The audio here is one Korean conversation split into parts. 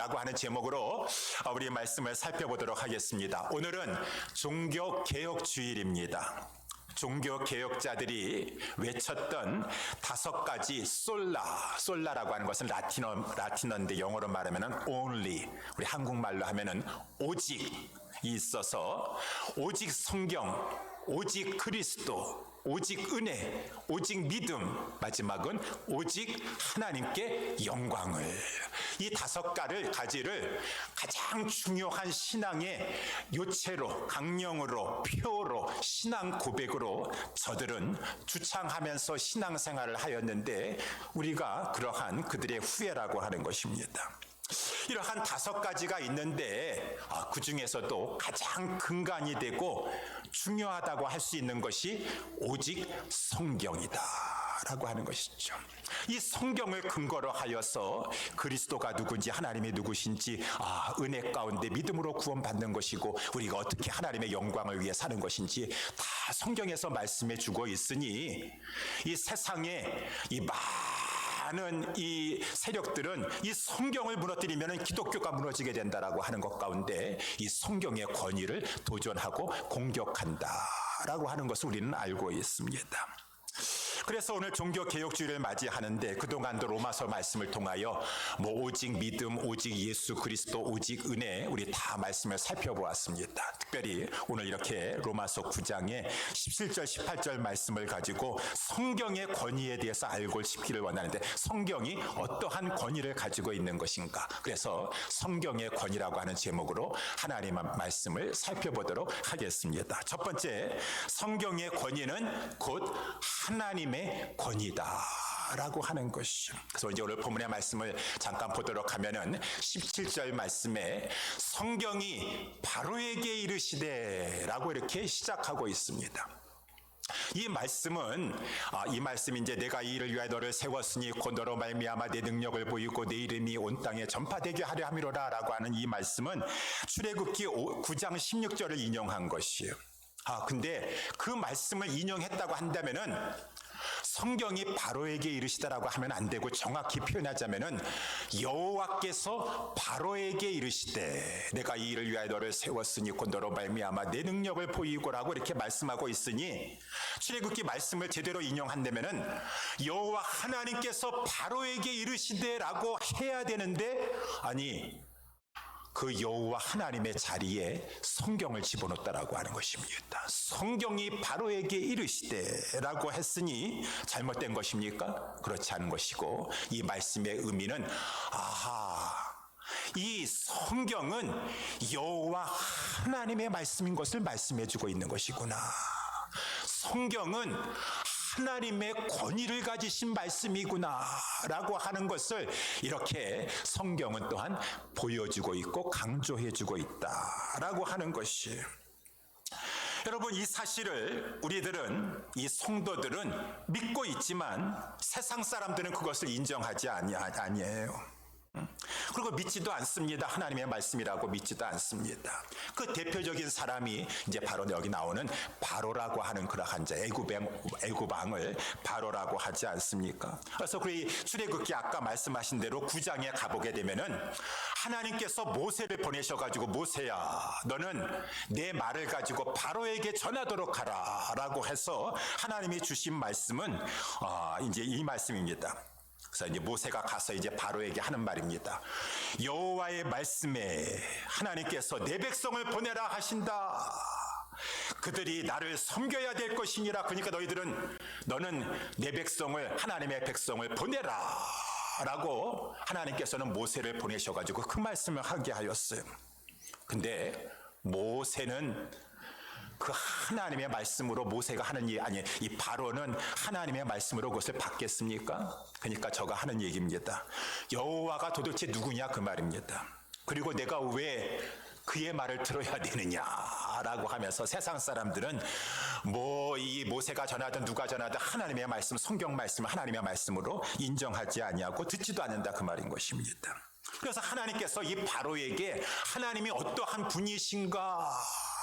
라고 하는 제목으로 우리 말씀을 살펴보도록 하겠습니다. 오늘은 종교개혁주일입니다. 종교개혁자들이 외쳤던 5가지 솔라라고 하는 것은 라틴어인데 영어로 말하면 only, 우리 한국말로 하면은 오직이 있어서 오직 성경, 오직 그리스도, 오직 은혜, 오직 믿음, 마지막은 오직 하나님께 영광을, 이 5가지를 가장 중요한 신앙의 요체로, 강령으로, 표로, 신앙 고백으로 저들은 주창하면서 신앙생활을 하였는데 우리가 그러한 그들의 후예라고 하는 것입니다. 이러한 5가지가 있는데 그 중에서도 가장 근간이 되고 중요하다고 할 수 있는 것이 오직 성경이다 라고 하는 것이죠. 이 성경을 근거로 하여서 그리스도가 누군지, 하나님이 누구신지, 은혜 가운데 믿음으로 구원받는 것이고 우리가 어떻게 하나님의 영광을 위해 사는 것인지 다 성경에서 말씀해 주고 있으니 이 세상에 이 많은 이 세력들은 이 성경을 무너뜨리면 기독교가 무너지게 된다라고 하는 것 가운데 이 성경의 권위를 도전하고 공격한다라고 하는 것을 우리는 알고 있습니다. 그래서 오늘 종교개혁주의를 맞이하는데 그동안도 로마서 말씀을 통하여 오직 믿음, 오직 예수 그리스도, 오직 은혜, 우리 다 말씀을 살펴보았습니다. 특별히 오늘 이렇게 로마서 9장의 17절 18절 말씀을 가지고 성경의 권위에 대해서 알고 싶기를 원하는데 성경이 어떠한 권위를 가지고 있는 것인가, 그래서 성경의 권위라고 하는 제목으로 하나님의 말씀을 살펴보도록 하겠습니다. 첫 번째, 성경의 권위는 곧 하나님의 권위다라고 하는 것이죠. 그래서 이제 오늘 본문의 말씀을 잠깐 보도록 하면은 17절 말씀에 성경이 바로에게 이르시되라고 이렇게 시작하고 있습니다. 이 말씀은 이 말씀이 이제 내가 이 일을 위하여 너를 세웠으니 곧 너로 말미암아 내 능력을 보이고 내 이름이 온 땅에 전파되게 하려 함이로라라고 하는 이 말씀은 출애굽기 9장 16절을 인용한 것이에요. 근데 그 말씀을 인용했다고 한다면은 성경이 바로에게 이르시다라고 하면 안 되고 정확히 표현하자면은 여호와께서 바로에게 이르시되 내가 이 일을 위하여 너를 세웠으니 곧 너로 말미암아 내 능력을 보이고라고 이렇게 말씀하고 있으니 출애굽기 말씀을 제대로 인용한다면은 여호와 하나님께서 바로에게 이르시되라고 해야 되는데 아니 그 여호와 하나님의 자리에 성경을 집어넣었다라고 하는 것입니다. 성경이 바로에게 이르시되라고 했으니 잘못된 것입니까? 그렇지 않은 것이고 이 말씀의 의미는 이 성경은 여호와 하나님의 말씀인 것을 말씀해주고 있는 것이구나. 성경은 하나님의 권위를 가지신 말씀이구나 라고 하는 것을 이렇게 성경은 또한 보여주고 있고 강조해주고 있다라고 하는 것이, 여러분 이 사실을 우리들은, 이 성도들은 믿고 있지만 세상 사람들은 그것을 인정하지 아니에요. 그리고 믿지도 않습니다. 하나님의 말씀이라고 믿지도 않습니다. 그 대표적인 사람이 이제 바로 여기 나오는 바로라고 하는 그러한 자, 애굽왕을 바로라고 하지 않습니까? 그래서 그 출애굽기 아까 말씀하신 대로 9장에 가보게 되면은 하나님께서 모세를 보내셔가지고 모세야 너는 내 말을 가지고 바로에게 전하도록 하라라고 해서 하나님이 주신 말씀은 이제 이 말씀입니다. 그래서 이제 모세가 가서 이제 바로에게 하는 말입니다. 여호와의 말씀에 하나님께서 내 백성을 보내라 하신다. 그들이 나를 섬겨야 될 것이니라. 그러니까 너는 내 백성을, 하나님의 백성을 보내라 라고 하나님께서는 모세를 보내셔가지고 그 말씀을 하게 하였어요. 근데 모세는 그 하나님의 말씀으로 모세가 하는 이 바로는 하나님의 말씀으로 그것을 받겠습니까? 그러니까 저가 하는 얘기입니다. 여호와가 도대체 누구냐 그 말입니다. 그리고 내가 왜 그의 말을 들어야 되느냐라고 하면서 세상 사람들은 이 모세가 전하든 누가 전하든 하나님의 말씀, 성경 말씀, 하나님의 말씀으로 인정하지 아니하고 듣지도 않는다 그 말인 것입니다. 그래서 하나님께서 이 바로에게 하나님이 어떠한 분이신가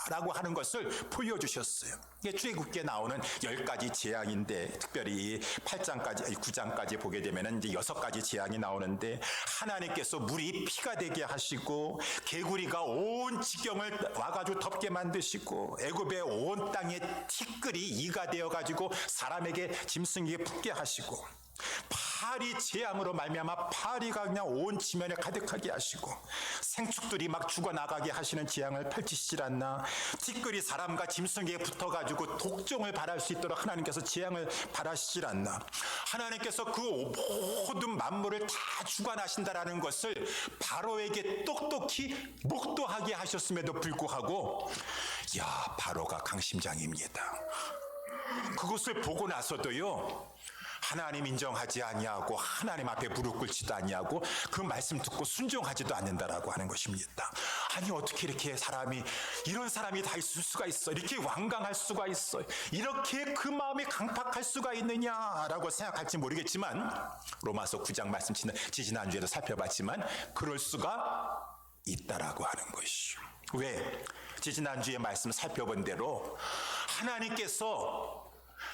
라고 하는 것을 보여주셨어요. 이게 출애굽기에 나오는 10가지 재앙인데 특별히 8장까지 9장까지 보게 되면 이제 6가지 재앙이 나오는데 하나님께서 물이 피가 되게 하시고 개구리가 온 지경을 와가지고 덮게 만드시고 애굽의 온 땅에 티끌이 이가 되어가지고 사람에게 짐승에게 붙게 하시고 파리 재앙으로 말미암아 파리가 그냥 온 지면에 가득하게 하시고 생축들이 막 죽어나가게 하시는 재앙을 펼치시질 않나. 티끌이 사람과 짐승에게 붙어가지고 독종을 발할 수 있도록 하나님께서 재앙을 발하시질 않나. 하나님께서 그 모든 만물을 다 주관하신다라는 것을 바로에게 똑똑히 목도하게 하셨음에도 불구하고 바로가 강심장입니다. 그것을 보고 나서도요 하나님 인정하지 아니하고 하나님 앞에 무릎 꿇지도 아니하고 그 말씀 듣고 순종하지도 않는다라고 하는 것입니다. 아니 어떻게 이렇게 이런 사람이 다 있을 수가 있어? 이렇게 완강할 수가 있어? 이렇게 그 마음이 강팍할 수가 있느냐라고 생각할지 모르겠지만 로마서 9장 말씀 지지난주에도 살펴봤지만 그럴 수가 있다라고 하는 것이죠. 왜? 지지난주에 말씀 살펴본 대로 하나님께서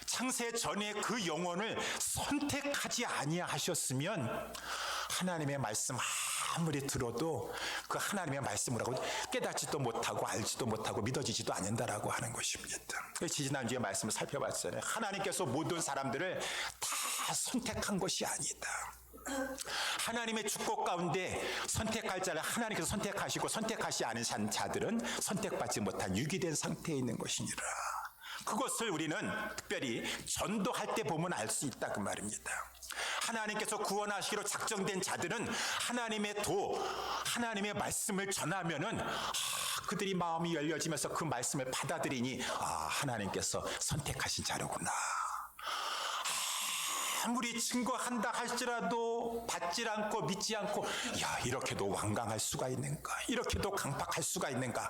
창세 전에 그 영혼을 선택하지 아니하셨으면 하나님의 말씀 아무리 들어도 그 하나님의 말씀을 하고 깨닫지도 못하고 알지도 못하고 믿어지지도 않는다라고 하는 것입니다. 지지난주에 말씀을 살펴봤잖아요. 하나님께서 모든 사람들을 다 선택한 것이 아니다. 하나님의 축복 가운데 선택할 자를 하나님께서 선택하시고 선택하시 않은 자들은 선택받지 못한 유기된 상태에 있는 것이니라. 그것을 우리는 특별히 전도할 때 보면 알 수 있다 그 말입니다. 하나님께서 구원하시기로 작정된 자들은 하나님의 말씀을 전하면은 그들이 마음이 열려지면서 그 말씀을 받아들이니 하나님께서 선택하신 자로구나. 아무리 증거한다 할지라도 받질 않고 믿지 않고 이렇게도 완강할 수가 있는가, 이렇게도 강팍할 수가 있는가.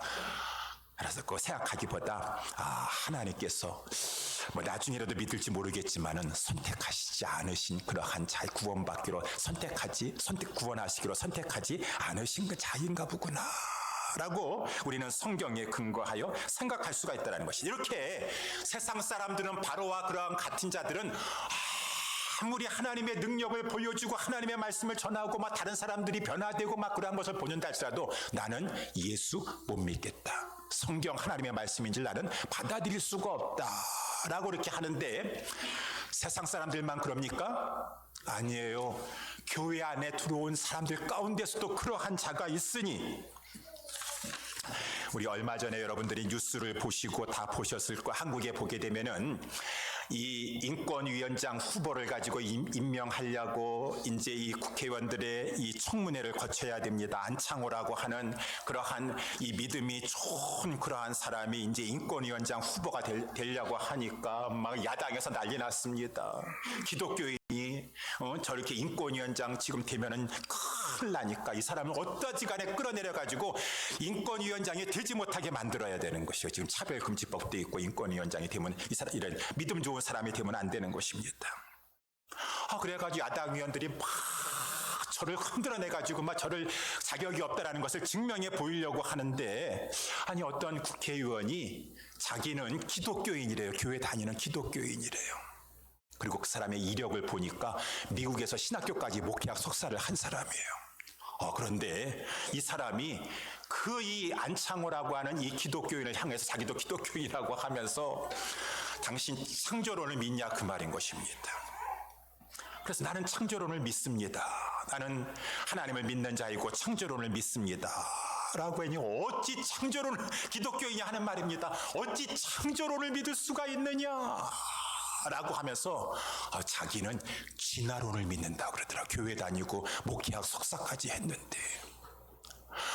그래서 그거 생각하기보다 하나님께서 나중에라도 믿을지 모르겠지만은 선택하시지 않으신 그러한 자의 구원받기로 구원하시기로 선택하지 않으신 그 자인가 보구나 라고 우리는 성경에 근거하여 생각할 수가 있다는 것이. 이렇게 세상 사람들은 바로와 그러한 같은 자들은 아무리 하나님의 능력을 보여주고 하나님의 말씀을 전하고 다른 사람들이 변화되고 그러한 것을 보는다 할지라도 나는 예수 못 믿겠다. 성경 하나님의 말씀인 줄 나는 받아들일 수가 없다라고 이렇게 하는데 세상 사람들만 그럽니까? 아니에요. 교회 안에 들어온 사람들 가운데서도 그러한 자가 있으니 우리 얼마 전에 여러분들이 뉴스를 보시고 다 보셨을 거 한국에 보게 되면은 이 인권위원장 후보를 가지고 임명하려고 이제 이 국회의원들의 이 청문회를 거쳐야 됩니다. 안창호라고 하는 그러한 이 믿음이 좋은 그러한 사람이 이제 인권위원장 후보가 되려고 하니까 야당에서 난리 났습니다. 기독교인이 저렇게 인권위원장 지금 되면은 큰일 나니까 이 사람을 어떠지 간에 끌어내려 가지고 인권위원장이 되지 못하게 만들어야 되는 것이요. 지금 차별금지법도 있고 인권위원장이 되면 이런 믿음 좋은 사람이 되면 안 되는 것입니다. 그래가지고 야당 의원들이 저를 흔들어내가지고 저를 자격이 없다라는 것을 증명해 보이려고 하는데 아니 어떤 국회의원이 자기는 기독교인이래요. 교회 다니는 기독교인이래요. 그리고 그 사람의 이력을 보니까 미국에서 신학교까지 목회학 석사를 한 사람이에요. 그런데 이 사람이 이 안창호라고 하는 이 기독교인을 향해서 자기도 기독교인이라고 하면서 당신 창조론을 믿냐 그 말인 것입니다. 그래서 나는 창조론을 믿습니다. 나는 하나님을 믿는 자이고 창조론을 믿습니다. 라고 하니 어찌 창조론을 기독교인이 하는 말입니다. 어찌 창조론을 믿을 수가 있느냐 라고 하면서 자기는 진화론을 믿는다고 그러더라. 교회 다니고 목회학 석사까지 했는데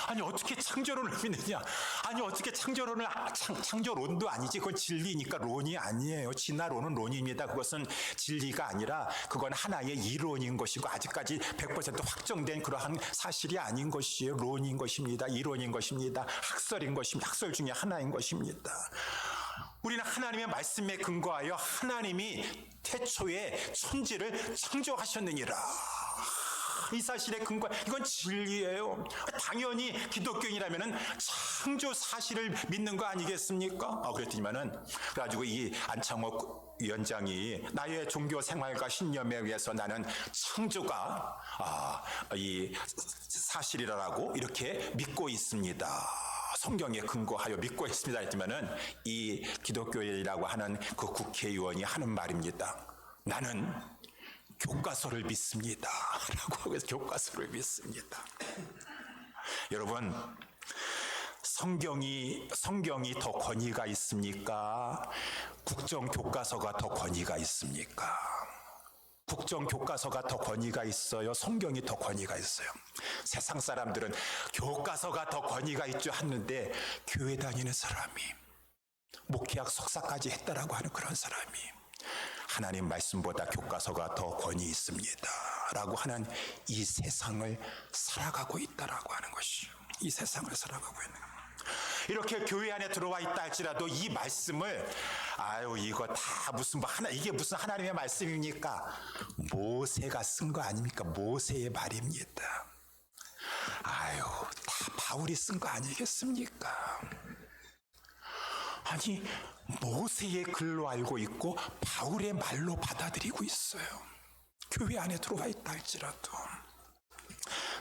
아니 어떻게 창조론을 믿느냐. 아니 어떻게 창조론도 아니지. 그건 진리니까 론이 아니에요. 진화론은 론입니다. 그것은 진리가 아니라 그건 하나의 이론인 것이고 아직까지 100% 확정된 그러한 사실이 아닌 것이에요. 론인 것입니다. 이론인 것입니다. 학설인 것입니다. 학설 중에 하나인 것입니다. 우리는 하나님의 말씀에 근거하여 하나님이 태초에 천지를 창조하셨느니라. 이 사실에 근거, 이건 진리예요. 당연히 기독교인이라면은 창조 사실을 믿는 거 아니겠습니까? 그랬더니만은 그래가지고 이 안창호 위원장이 나의 종교 생활과 신념에 의해서 나는 창조가 이 사실이라고 이렇게 믿고 있습니다. 성경에 근거하여 믿고 있습니다 했지만은 이 기독교인이라고 하는 그 국회의원이 하는 말입니다. 나는 교과서를 믿습니다. 라고 해서 교과서를 믿습니다. 여러분, 성경이 더 권위가 있습니까? 국정교과서가 더 권위가 있습니까? 국정교과서가 더 권위가 있어요? 성경이 더 권위가 있어요? 세상 사람들은 교과서가 더 권위가 있죠 하는데 교회 다니는 사람이 목회학 석사까지 했다라고 하는 그런 사람이 하나님 말씀보다 교과서가 더 권위 있습니다 라고 하는 이 세상을 살아가고 있다라고 하는 것이요. 이 세상을 살아가고 있는 겁니다. 이렇게 교회 안에 들어와 있다 할지라도 이 말씀을 이거 다 이게 무슨 하나님의 말씀입니까? 모세가 쓴 거 아닙니까? 모세의 말입니다. 다 바울이 쓴 거 아니겠습니까? 아니, 모세의 글로 알고 있고 바울의 말로 받아들이고 있어요. 교회 안에 들어와 있다 할지라도.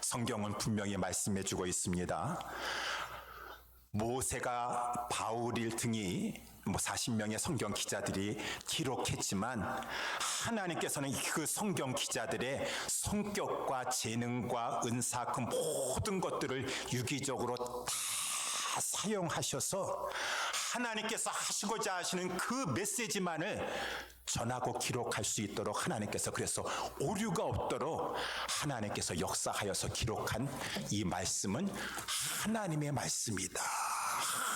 성경은 분명히 말씀해주고 있습니다. 모세가 바울일 등이 40명의 성경 기자들이 기록했지만 하나님께서는 그 성경 기자들의 성격과 재능과 은사 그 모든 것들을 유기적으로 다 사용하셔서 하나님께서 하시고자 하시는 그 메시지만을 전하고 기록할 수 있도록 하나님께서 그래서 오류가 없도록 하나님께서 역사하여서 기록한 이 말씀은 하나님의 말씀이다.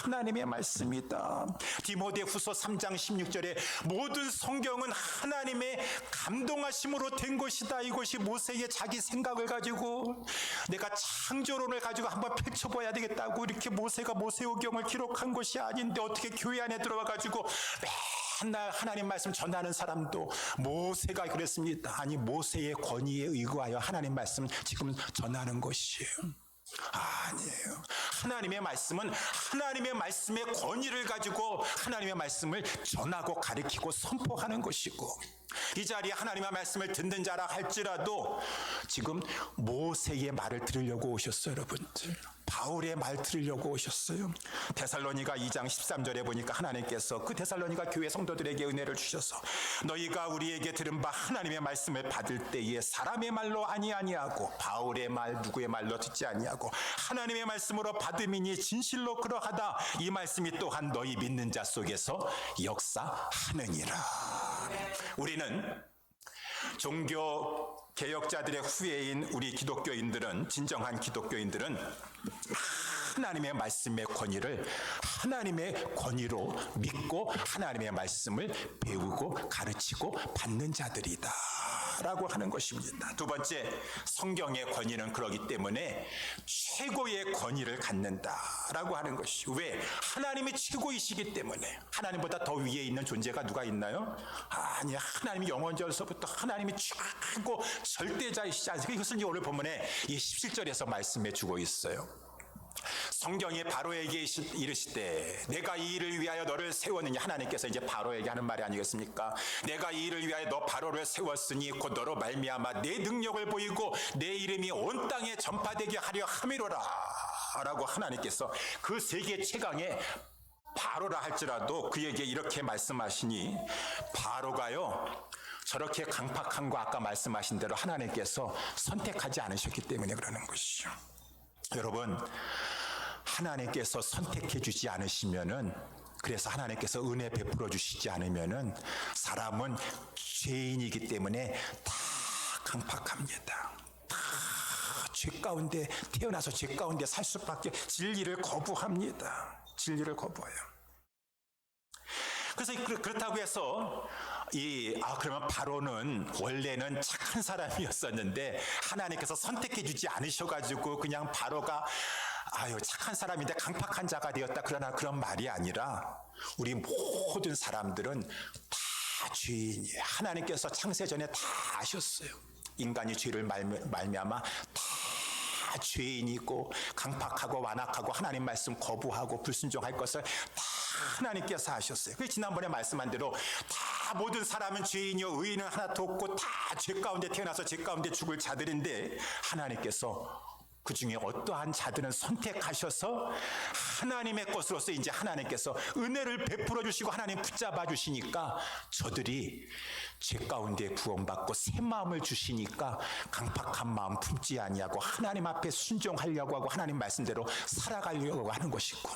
하나님의 말씀이다. 디모데후서 3장 16절에 모든 성경은 하나님의 감동하심으로 된 것이다. 이것이 모세의 자기 생각을 가지고 내가 창조론을 가지고 한번 펼쳐봐야 되겠다고 이렇게 모세가 모세오경을 기록한 것이 아닌데 어떻게 교회 안에 들어와 가지고 맨날 하나님 말씀 전하는 사람도 모세가 그랬습니다. 아니, 모세의 권위에 의거하여 하나님 말씀 지금 전하는 것이에요. 아니에요. 하나님의 말씀은 하나님의 말씀의 권위를 가지고 하나님의 말씀을 전하고 가르치고 선포하는 것이고, 이 자리에 하나님의 말씀을 듣는 자라 할지라도 지금 모세의 말을 들으려고 오셨어요. 여러분들, 바울의 말 들으려고 오셨어요. 데살로니가 2장 13절에 보니까 하나님께서 그 데살로니가 교회 성도들에게 은혜를 주셔서 너희가 우리에게 들은 바 하나님의 말씀을 받을 때에 사람의 말로 아니하고 바울의 말 누구의 말로 듣지 아니하고 하나님의 말씀으로 받음이니 진실로 그러하다. 이 말씀이 또한 너희 믿는 자 속에서 역사하느니라. 우리는 종교 개혁자들의 후예인 우리 기독교인들은, 진정한 기독교인들은 하나님의 말씀의 권위를 하나님의 권위로 믿고 하나님의 말씀을 배우고 가르치고 받는 자들이다 라고 하는 것입니다. 두 번째, 성경의 권위는 그러기 때문에 최고의 권위를 갖는다 라고 하는 것이. 왜? 하나님이 최고이시기 때문에. 하나님보다 더 위에 있는 존재가 누가 있나요? 아니, 하나님이 영원전서부터 하나님이 최고 절대자이시지 않습니까? 이것을 오늘 본문에 이 17절에서 말씀해 주고 있어요. 성경이 바로에게 이르시되 내가 이 일을 위하여 너를 세웠느니, 하나님께서 이제 바로에게 하는 말이 아니겠습니까? 내가 이 일을 위하여 너 바로를 세웠으니 곧 너로 말미암아 내 능력을 보이고 내 이름이 온 땅에 전파되게 하려 함이로라 라고 하나님께서 그 세계 최강의 바로라 할지라도 그에게 이렇게 말씀하시니, 바로가요 저렇게 강팍한 거 아까 말씀하신 대로 하나님께서 선택하지 않으셨기 때문에 그러는 것이죠. 여러분, 하나님께서 선택해 주지 않으시면은, 그래서 하나님께서 은혜 베풀어 주시지 않으면은 사람은 죄인이기 때문에 다 강팍합니다. 다 죄 가운데 태어나서 죄 가운데 살 수밖에, 진리를 거부합니다. 진리를 거부해요. 그래서 그렇다고 해서 그러면 바로는 원래는 착한 사람이었었는데 하나님께서 선택해 주지 않으셔가지고 그냥 바로가 착한 사람인데 강팍한 자가 되었다, 그러나 그런 말이 아니라 우리 모든 사람들은 다 죄인이에요. 하나님께서 창세 전에 다 아셨어요. 인간이 죄를 말미암아 다 죄인이고 강팍하고 완악하고 하나님 말씀 거부하고 불순종할 것을 다 하나님께서 하셨어요. 그 지난번에 말씀한 대로 다 모든 사람은 죄인이요 의인은 하나도 없고 다 죄 가운데 태어나서 죄 가운데 죽을 자들인데 하나님께서 그 중에 어떠한 자들은 선택하셔서 하나님의 것으로서 이제 하나님께서 은혜를 베풀어 주시고 하나님 붙잡아 주시니까 저들이 죄 가운데 구원받고 새 마음을 주시니까 강팍한 마음 품지 아니하고 하나님 앞에 순종하려고 하고 하나님 말씀대로 살아가려고 하는 것이고,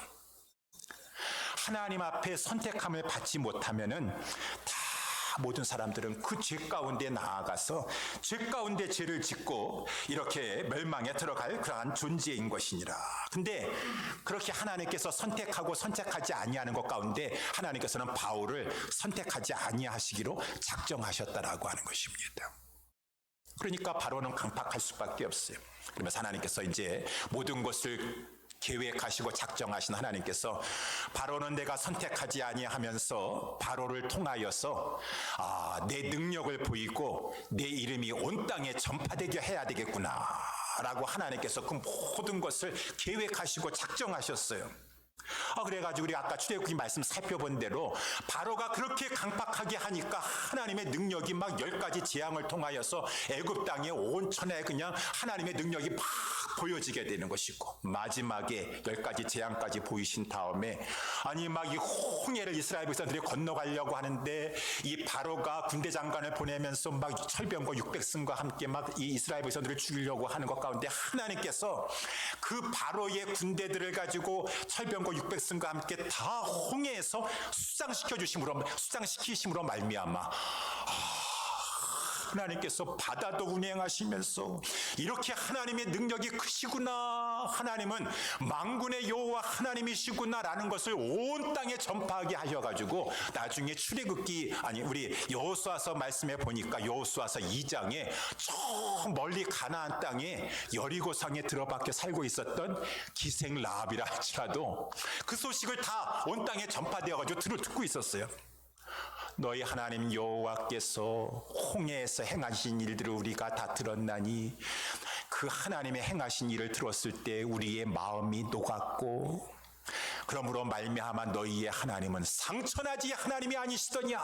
하나님 앞에 선택함을 받지 못하면은 다 모든 사람들은 그 죄 가운데 나아가서 죄 가운데 죄를 짓고 이렇게 멸망에 들어갈 그러한 존재인 것이니라. 근데 그렇게 하나님께서 선택하고 선택하지 아니하는 것 가운데 하나님께서는 바울을 선택하지 아니하시기로 작정하셨다라고 하는 것입니다. 그러니까 바로는 강팍할 수밖에 없어요. 그러면서 하나님께서 이제 모든 것을 계획하시고 작정하신 하나님께서 바로는 내가 선택하지 아니하면서 바로를 통하여서 내 능력을 보이고 내 이름이 온 땅에 전파되게 해야 되겠구나 라고 하나님께서 그 모든 것을 계획하시고 작정하셨어요. 그래가지고 우리 아까 출애굽기 말씀 살펴본 대로 바로가 그렇게 강팍하게 하니까 하나님의 능력이 막 10가지 재앙을 통하여서 애굽 땅에 온 천하에 그냥 하나님의 능력이 막 보여지게 되는 것이고, 마지막에 10가지 재앙까지 보이신 다음에 아니 막 이 홍해를 이스라엘 백성들이 건너가려고 하는데 이 바로가 군대 장관을 보내면서 막 철병거 600승과 함께 막 이 이스라엘 백성들을 죽이려고 하는 것 가운데 하나님께서 그 바로의 군대들을 가지고 철병거 600승과 함께 다 홍해에서 수장시키심으로 말미암아 하나님께서 바다도 운행하시면서 이렇게 하나님의 능력이 크시구나, 하나님은 만군의 여호와 하나님이시구나라는 것을 온 땅에 전파하게 하셔가지고 나중에 출애굽기 우리 여호수아서 말씀해 보니까 여호수아서 2장에 저 멀리 가나안 땅에 여리고성에 들어박혀 살고 있었던 기생 라합이라 할지라도 그 소식을 다 온 땅에 전파되어가지고 듣고 있었어요. 너희 하나님 여호와께서 홍해에서 행하신 일들을 우리가 다 들었나니 그 하나님의 행하신 일을 들었을 때 우리의 마음이 녹았고, 그러므로 말미암아 너희의 하나님은 상처나지 하나님이 아니시더냐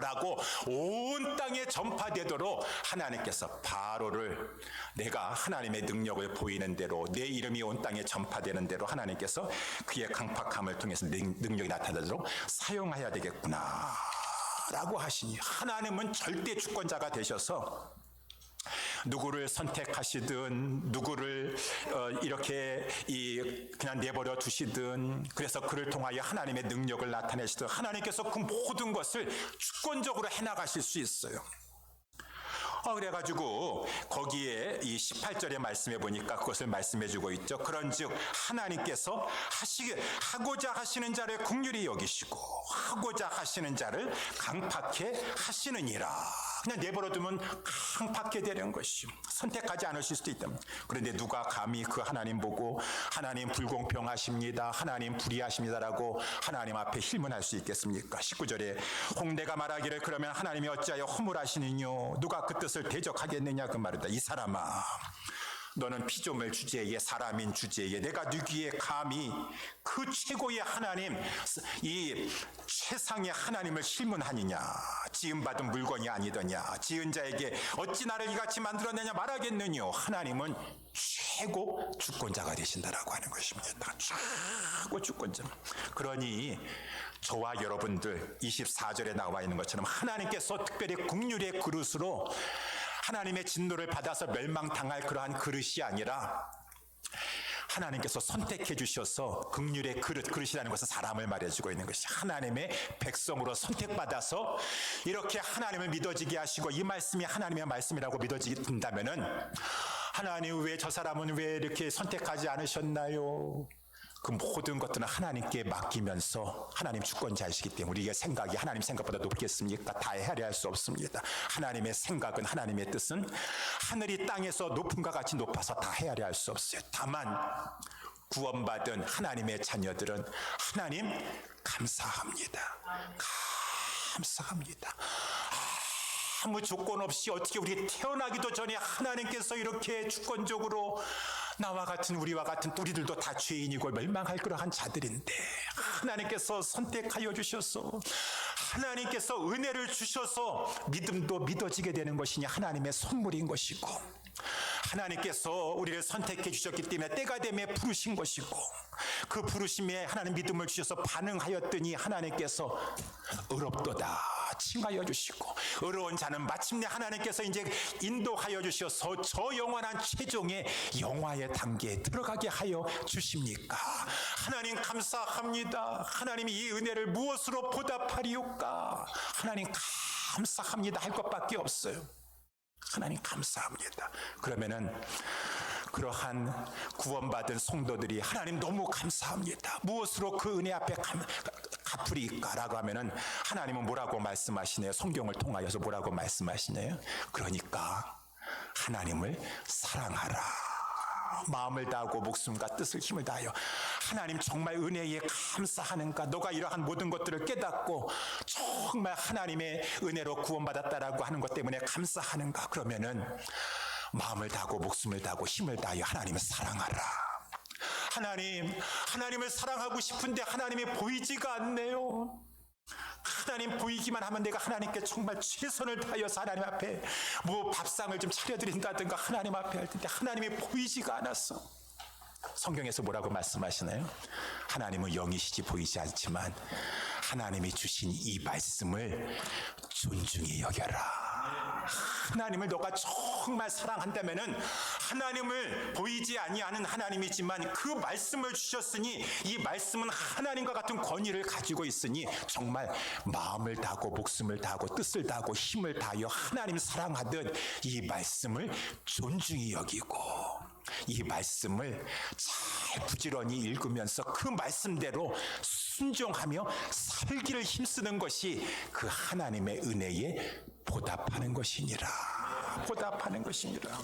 라고 온 땅에 전파되도록 하나님께서 바로를 내가 하나님의 능력을 보이는 대로 내 이름이 온 땅에 전파되는 대로 하나님께서 그의 강팍함을 통해서 능력이 나타나도록 사용해야 되겠구나 라고 하시니, 하나님은 절대 주권자가 되셔서 누구를 선택하시든 누구를 이렇게 그냥 내버려 두시든, 그래서 그를 통하여 하나님의 능력을 나타내시든 하나님께서 그 모든 것을 주권적으로 해나가실 수 있어요. 그래가지고 거기에 이 18절에 말씀해 보니까 그것을 말씀해 주고 있죠. 그런즉 하나님께서 하고자 하시는 자를 긍휼히 여기시고 하고자 하시는 자를 강팍해 하시느니라. 그냥 내버려 두면 강팍해 되는 것이요, 선택하지 않으실 수도 있다. 그런데 누가 감히 그 하나님 보고 하나님 불공평하십니다, 하나님 불의하십니다라고 하나님 앞에 힐문할 수 있겠습니까? 19절에 홍대가 말하기를 그러면 하나님이 어찌하여 허물하시느뇨, 누가 그 뜻을 대적하겠느냐 그 말이다. 이 사람아, 너는 피조물 주제에 사람인 주제에 내가 누구에 감히 그 최고의 하나님, 이 최상의 하나님을 실문하느냐, 지음받은 물건이 아니더냐, 지은 자에게 어찌 나를 이같이 만들었느냐 말하겠느뇨. 하나님은 최고 주권자가 되신다라고 하는 것입니다. 최고 주권자. 그러니 저와 여러분들 24절에 나와 있는 것처럼 하나님께서 특별히 긍휼의 그릇으로 하나님의 진노를 받아서 멸망당할 그러한 그릇이 아니라 하나님께서 선택해 주셔서 긍휼의 그릇이라는 것은 사람을 말해주고 있는 것이, 하나님의 백성으로 선택받아서 이렇게 하나님을 믿어지게 하시고 이 말씀이 하나님의 말씀이라고 믿어지게 된다면은 하나님 왜 저 사람은 왜 이렇게 선택하지 않으셨나요? 그 모든 것들은 하나님께 맡기면서 하나님 주권자이시기 때문에 우리의 생각이 하나님 생각보다 높겠습니까? 다 헤아려할 수 없습니다. 하나님의 생각은, 하나님의 뜻은 하늘이 땅에서 높음과 같이 높아서 다 헤아려할 수 없어요. 다만 구원받은 하나님의 자녀들은 하나님 감사합니다. 감사합니다. 아무 조건 없이 어떻게 우리 태어나기도 전에 하나님께서 이렇게 주권적으로 나와 같은 우리와 같은 우리들도 다 죄인이고 멸망할 그러한 자들인데 하나님께서 선택하여 주셔서 하나님께서 은혜를 주셔서 믿음도 믿어지게 되는 것이니 하나님의 선물인 것이고 하나님께서 우리를 선택해 주셨기 때문에 때가 되매 부르신 것이고 그 부르심에 하나님 믿음을 주셔서 반응하였더니 하나님께서 의롭도다 칭하여 주시고 의로운 자는 마침내 하나님께서 이제 인도하여 주셔서 저 영원한 최종의 영화의 단계에 들어가게 하여 주십니까? 하나님 감사합니다. 하나님이 이 은혜를 무엇으로 보답하리오까? 하나님 감사합니다 할 것밖에 없어요. 하나님 감사합니다. 그러면은 그러한 구원받은 성도들이 하나님 너무 감사합니다. 무엇으로 그 은혜 앞에 갚으리까라고 하면은 하나님은 뭐라고 말씀하시네요? 성경을 통하여서 뭐라고 말씀하시네요? 그러니까 하나님을 사랑하라. 마음을 다하고 목숨과 뜻을 힘을 다하여 하나님 정말 은혜에 감사하는가? 너가 이러한 모든 것들을 깨닫고 정말 하나님의 은혜로 구원받았다라고 하는 것 때문에 감사하는가? 그러면은 마음을 다하고 목숨을 다하고 힘을 다하여 하나님을 사랑하라. 하나님을 사랑하고 싶은데 하나님이 보이지가 않네요. 하나님 보이기만 하면 내가 하나님께 정말 최선을 다해서 하나님 앞에 뭐 밥상을 좀 차려드린다든가 하나님 앞에 할 텐데 하나님이 보이지가 않았어. 성경에서 뭐라고 말씀하시나요? 하나님은 영이시지 보이지 않지만 하나님이 주신 이 말씀을 존중히 여겨라. 하나님을 너가 정말 사랑한다면은 하나님을 보이지 아니하는 하나님이지만 그 말씀을 주셨으니 이 말씀은 하나님과 같은 권위를 가지고 있으니 정말 마음을 다하고 목숨을 다하고 뜻을 다하고 힘을 다하여 하나님 사랑하듯 이 말씀을 존중히 여기고 이 말씀을 잘 부지런히 읽으면서 그 말씀대로 순종하며 살기를 힘쓰는 것이 그 하나님의 은혜에 보답하는 것이니라. 보답하는 것이니라.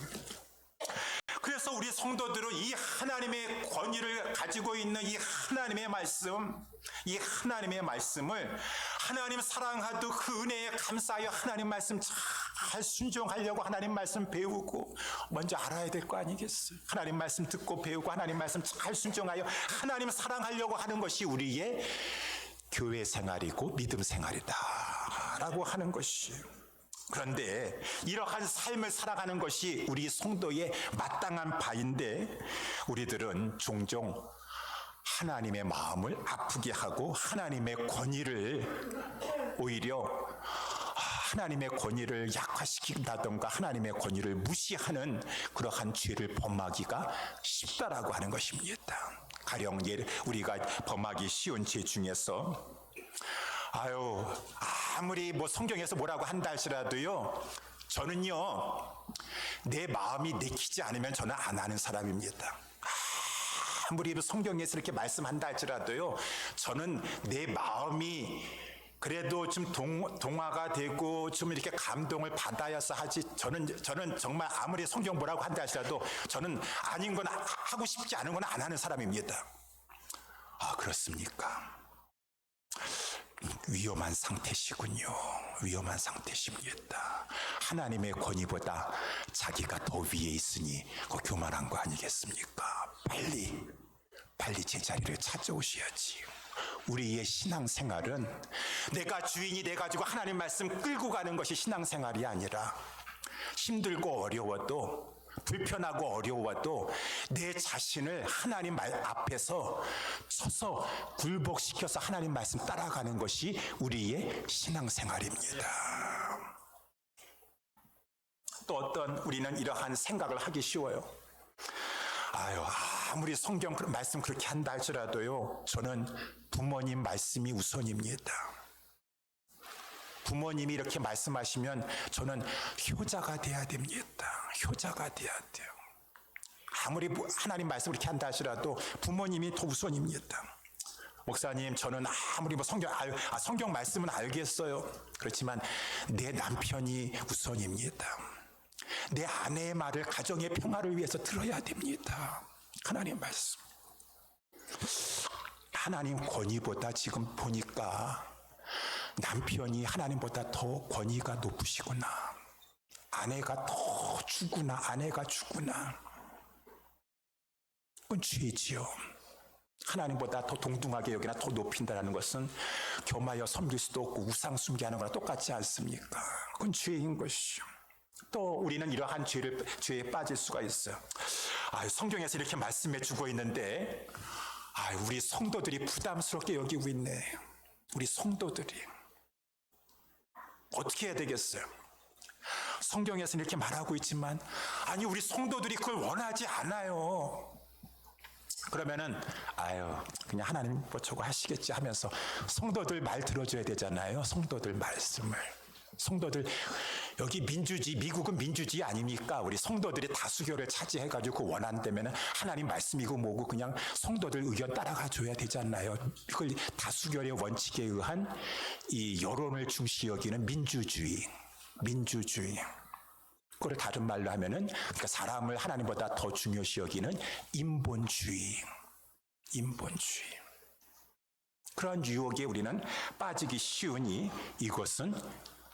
그래서 우리 성도들은 이 하나님의 권위를 가지고 있는 이 하나님의 말씀을 하나님 사랑하듯 그 은혜에 감사하여 하나님 말씀 잘 순종하려고 하나님 말씀 배우고 먼저 알아야 될 거 아니겠어요? 하나님 말씀 듣고 배우고 하나님 말씀 잘 순종하여 하나님 사랑하려고 하는 것이 우리의 교회 생활이고 믿음 생활이다라고 하는 것이에요. 그런데 이러한 삶을 살아가는 것이 우리 성도의 마땅한 바인데 우리들은 종종 하나님의 마음을 아프게 하고 하나님의 권위를 오히려 하나님의 권위를 약화시킨다던가 하나님의 권위를 무시하는 그러한 죄를 범하기가 쉽다라고 하는 것입니다. 가령 우리가 범하기 쉬운 죄 중에서 아무리 뭐 성경에서 뭐라고 한다 할지라도요 저는요 내 마음이 내키지 않으면 저는 안 하는 사람입니다. 아무리 성경에서 이렇게 말씀한다 할지라도요 저는 내 마음이 그래도 좀 동화가 되고 좀 이렇게 감동을 받아야서 하지 저는 정말 아무리 성경 뭐라고 한다 할지라도 저는 아닌 건 하고 싶지 않은 건 안 하는 사람입니다. 그렇습니까? 위험한 상태시군요. 위험한 상태십니다. 하나님의 권위보다 자기가 더 위에 있으니 그 교만한 거 아니겠습니까? 빨리 제자리를 찾아오셔야지. 우리의 신앙생활은 내가 주인이 돼가지고 하나님 말씀 끌고 가는 것이 신앙생활이 아니라 힘들고 어려워도 불편하고 어려워도 내 자신을 하나님 말 앞에서 서서 굴복시켜서 하나님 말씀 따라가는 것이 우리의 신앙생활입니다. 또 어떤 우리는 이러한 생각을 하기 쉬워요. 아무리 성경 말씀 그렇게 한다 할지라도요 저는 부모님 말씀이 우선입니다. 부모님이 이렇게 말씀하시면 저는 효자가 돼야 됩니다. 효자가 돼야 돼요. 아무리 하나님 말씀 그렇게 한다 하시라도 부모님이 더 우선입니다. 목사님 저는 아무리 성경 말씀은 알겠어요. 그렇지만 내 남편이 우선입니다. 내 아내의 말을 가정의 평화를 위해서 들어야 됩니다. 하나님 말씀. 하나님 권위보다 지금 보니까 남편이 하나님보다 더 권위가 높으시구나. 아내가 더 주구나. 아내가 주구나. 그건 죄지요. 하나님보다 더 동등하게 여기나 더 높인다는 것은 겸하여 섬길 수도 없고 우상 숭배하는 거랑 똑같지 않습니까? 그건 죄인 것이죠. 또 우리는 이러한 죄에 빠질 수가 있어요. 성경에서 이렇게 말씀해 주고 있는데 우리 성도들이 부담스럽게 여기고 있네. 우리 성도들이 어떻게 해야 되겠어요? 성경에서 이렇게 말하고 있지만 우리 성도들이 그걸 원하지 않아요. 그러면은 그냥 하나님 저거 하시겠지 하면서 성도들 말 들어줘야 되잖아요. 성도들 말씀을. 성도들 여기 미국은 민주주의 아닙니까? 우리 성도들이 다수결을 차지해가지고 원한다면 하나님 말씀이고 뭐고 그냥 성도들 의견 따라가 줘야 되잖아요. 그걸 다수결의 원칙에 의한 이 여론을 중시 여기는 민주주의. 그걸 다른 말로 하면은 그러니까 사람을 하나님보다 더 중요시 여기는 인본주의. 그런 유혹에 우리는 빠지기 쉬우니 이것은